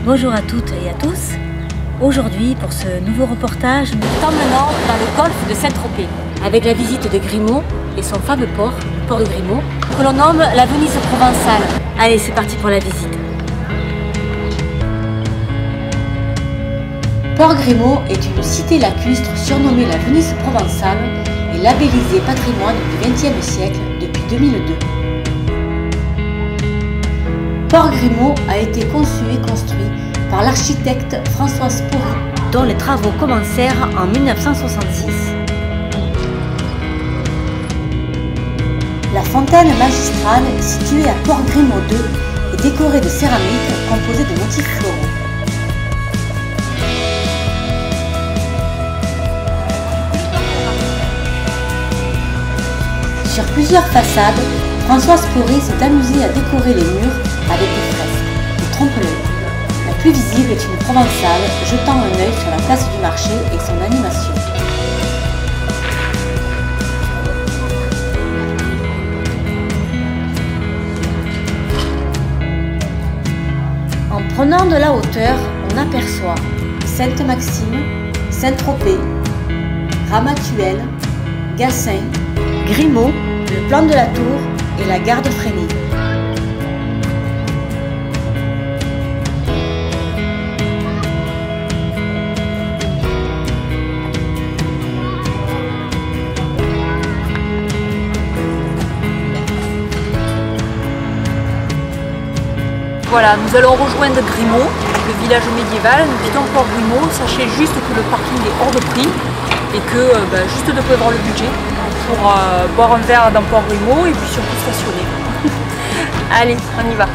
Bonjour à toutes et à tous. Aujourd'hui, pour ce nouveau reportage, nous t'emmenons dans le golfe de Saint-Tropez avec la visite de Grimaud et son fameux port de Grimaud, que l'on nomme la Venise provençale. Allez, c'est parti pour la visite. Port Grimaud est une cité lacustre surnommée la Venise provençale et labellisée patrimoine du XXe siècle depuis 2002. Port Grimaud a été conçu et construit par l'architecte François Spory, dont les travaux commencèrent en 1966. La fontaine magistrale, située à Port Grimaud 2, est décorée de céramique composée de motifs floraux. Sur plusieurs façades, François Spory s'est amusé à décorer les murs avec des fresques, des trompe-l'œil. La plus visible est une provençale jetant un œil sur la place du marché et son animation. En prenant de la hauteur, on aperçoit Sainte-Maxime, Saint-Tropez, Ramatuelle, Gassin, Grimaud, le plan de la Tour et la gare de Fresnay. Voilà, nous allons rejoindre Grimaud, le village médiéval. Nous quittons Port Grimaud. Sachez juste que le parking est hors de prix et que juste de prévoir le budget pour boire un verre dans Port Grimaud et puis surtout stationner. Allez, on y va.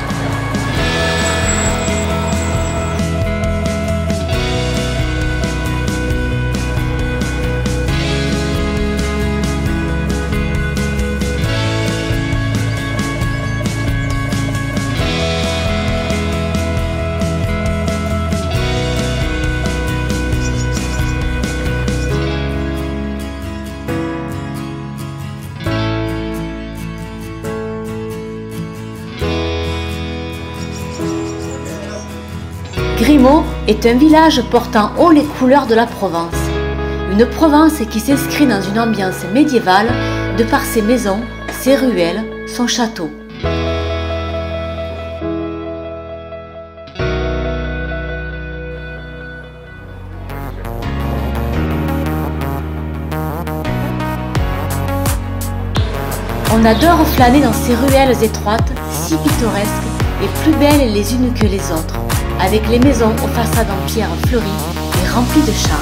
Grimaud est un village portant haut les couleurs de la Provence. Une Provence qui s'inscrit dans une ambiance médiévale de par ses maisons, ses ruelles, son château. On adore flâner dans ces ruelles étroites, si pittoresques et plus belles les unes que les autres, avec les maisons aux façades en pierre fleuries et remplies de charme.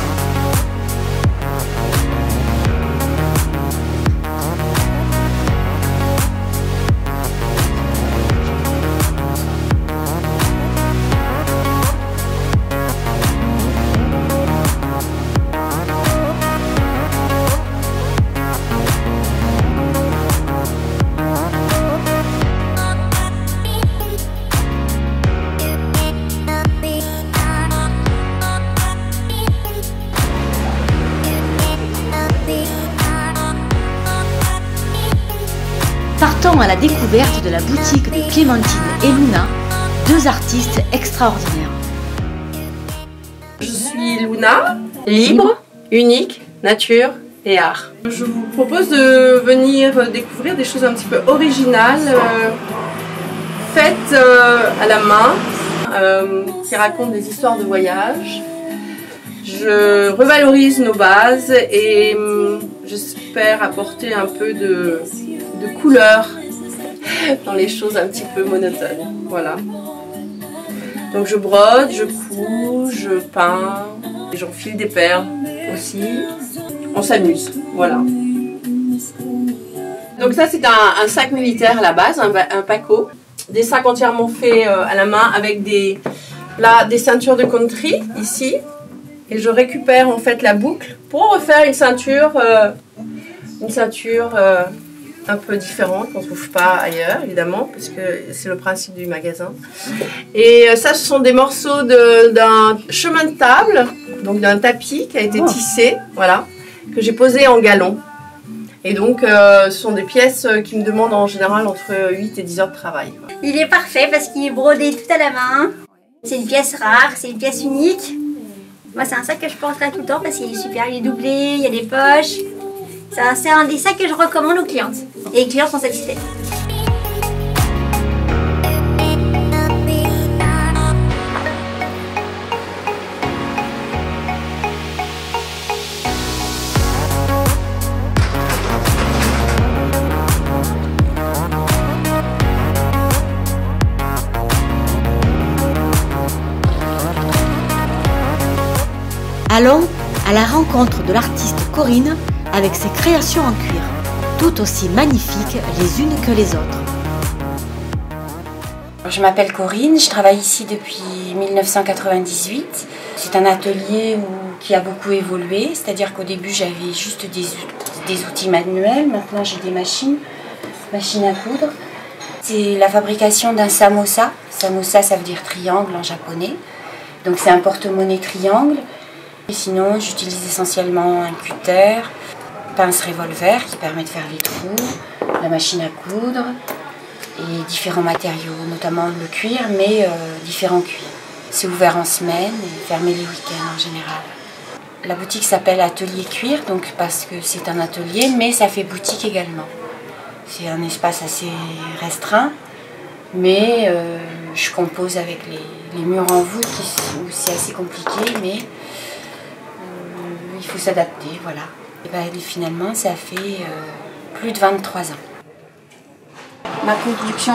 Partons à la découverte de la boutique de Clémentine et Luna, deux artistes extraordinaires. Je suis Luna, libre, unique, nature et art. Je vous propose de venir découvrir des choses un petit peu originales, faites à la main, qui racontent des histoires de voyage. Je revalorise nos bases et j'espère apporter un peu de couleur dans les choses un petit peu monotones. Voilà. Donc je brode, je couds, je peins, j'enfile des perles aussi. On s'amuse, voilà. Donc ça c'est un sac militaire à la base, un paco. Des sacs entièrement faits à la main avec des ceintures de country ici. Et je récupère en fait la boucle pour refaire une ceinture un peu différente qu'on ne trouve pas ailleurs, évidemment, parce que c'est le principe du magasin. Et ça, ce sont des morceaux d'un chemin de table, donc d'un tapis qui a été tissé, voilà, que j'ai posé en galon. Et donc, ce sont des pièces qui me demandent en général entre 8 et 10 heures de travail. Il est parfait parce qu'il est brodé tout à la main. C'est une pièce rare, c'est une pièce unique. Moi, c'est un sac que je porterai tout le temps parce qu'il est super, il est doublé, il y a des poches. C'est un des sacs que je recommande aux clientes. Et les clients sont satisfaits. Allons à la rencontre de l'artiste Corinne avec ses créations en cuir, toutes aussi magnifiques les unes que les autres. Je m'appelle Corinne, je travaille ici depuis 1998. C'est un atelier qui a beaucoup évolué, c'est-à-dire qu'au début j'avais juste des outils manuels, maintenant j'ai des machines à coudre. C'est la fabrication d'un samosa. Samosa, ça veut dire triangle en japonais, donc c'est un porte-monnaie triangle. Et sinon, j'utilise essentiellement un cutter, pince revolver qui permet de faire les trous, la machine à coudre et différents matériaux, notamment le cuir, mais différents cuirs. C'est ouvert en semaine et fermé les week-ends en général. La boutique s'appelle Atelier Cuir, donc parce que c'est un atelier, mais ça fait boutique également. C'est un espace assez restreint, mais je compose avec les murs en voûte où c'est assez compliqué, mais il faut s'adapter, voilà. Et ben, finalement, ça fait plus de 23 ans. Ma production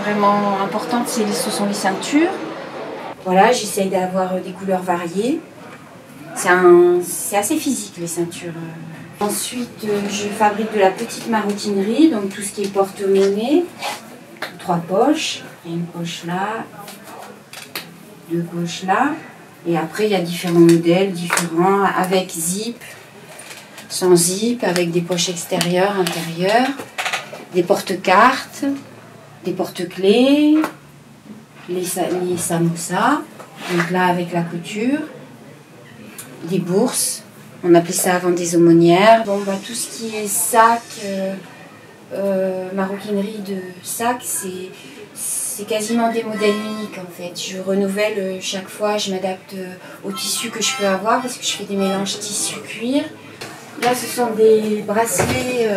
vraiment importante, ce sont les ceintures. Voilà, j'essaye d'avoir des couleurs variées. C'est assez physique, les ceintures. Ensuite, je fabrique de la petite maroquinerie, donc tout ce qui est porte-monnaie. 3 poches, il y a une poche là, 2 poches là. Et après, il y a différents modèles, différents, avec zip, sans zip, avec des poches extérieures, intérieures, des porte-cartes, des porte-clés, les samosas, donc là avec la couture, des bourses, on appelait ça avant des aumônières. Bon, bah, tout ce qui est sac, maroquinerie de sac, c'est quasiment des modèles uniques en fait. Je renouvelle chaque fois, je m'adapte au tissu que je peux avoir parce que je fais des mélanges tissu-cuir. Là, ce sont des bracelets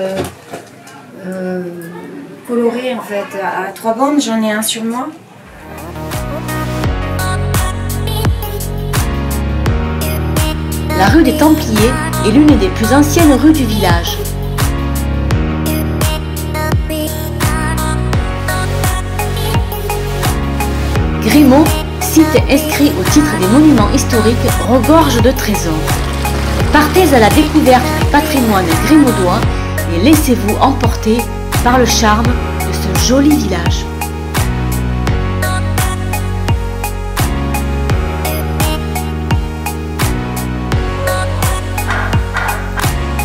colorés en fait à 3 bandes, j'en ai un sur moi. La rue des Templiers est l'une des plus anciennes rues du village. Grimaud, site inscrit au titre des monuments historiques, regorge de trésors. Partez à la découverte du patrimoine grimaudois et laissez-vous emporter par le charme de ce joli village.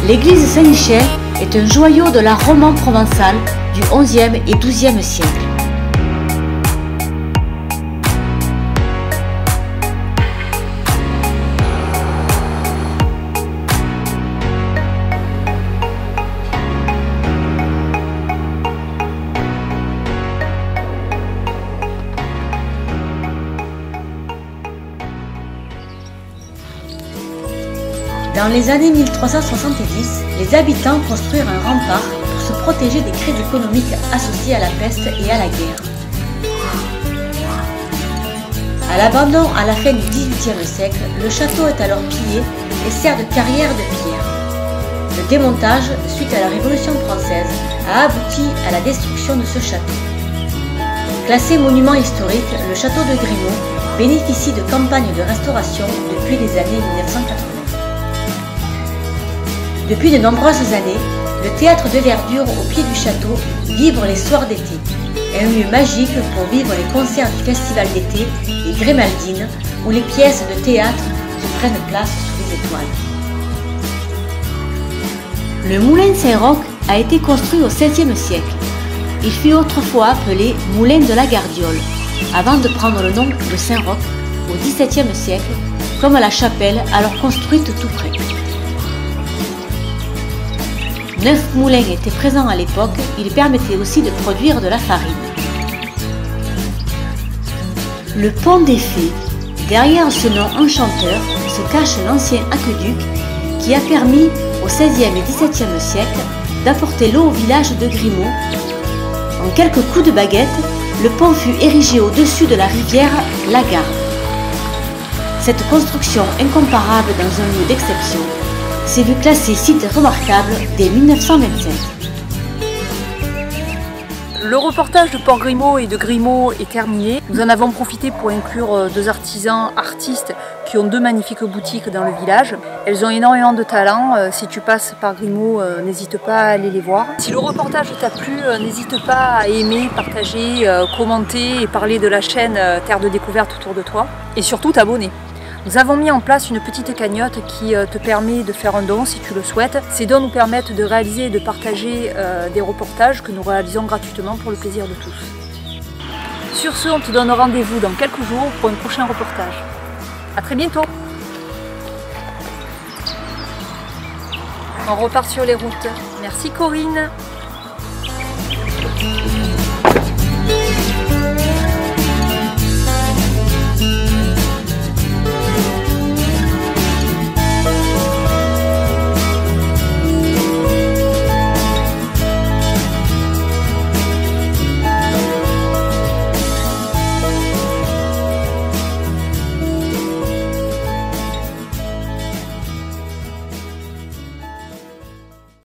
L'église Saint-Michel est un joyau de l'art roman provençal du XIe et XIIe siècle. Dans les années 1370, les habitants construisent un rempart pour se protéger des crises économiques associées à la peste et à la guerre. À l'abandon à la fin du XVIIIe siècle, le château est alors pillé et sert de carrière de pierre. Le démontage, suite à la Révolution française, a abouti à la destruction de ce château. Classé monument historique, le château de Grimaud bénéficie de campagnes de restauration depuis les années 1980. Depuis de nombreuses années, le théâtre de verdure au pied du château vibre les soirs d'été, un lieu magique pour vivre les concerts du festival d'été et Grimaldine, où les pièces de théâtre se prennent place sous les étoiles. Le moulin Saint-Roch a été construit au XVIe siècle. Il fut autrefois appelé moulin de la Gardiole, avant de prendre le nom de Saint-Roch au XVIIe siècle, comme la chapelle alors construite tout près. 9 moulins étaient présents à l'époque, ils permettaient aussi de produire de la farine. Le pont des Fées. Derrière ce nom enchanteur se cache l'ancien aqueduc qui a permis au XVIe et XVIIe siècle d'apporter l'eau au village de Grimaud. En quelques coups de baguette, le pont fut érigé au-dessus de la rivière Lagarde. Cette construction incomparable dans un lieu d'exception s'est vue classée site remarquable dès 1927. Le reportage de Port-Grimaud et de Grimaud est terminé. Nous en avons profité pour inclure deux artisans artistes qui ont deux magnifiques boutiques dans le village. Elles ont énormément de talent. Si tu passes par Grimaud, n'hésite pas à aller les voir. Si le reportage t'a plu, n'hésite pas à aimer, partager, commenter et parler de la chaîne Terre de Découverte autour de toi. Et surtout t'abonner. Nous avons mis en place une petite cagnotte qui te permet de faire un don si tu le souhaites. Ces dons nous permettent de réaliser et de partager des reportages que nous réalisons gratuitement pour le plaisir de tous. Sur ce, on te donne rendez-vous dans quelques jours pour un prochain reportage. A très bientôt. On repart sur les routes. Merci Corinne.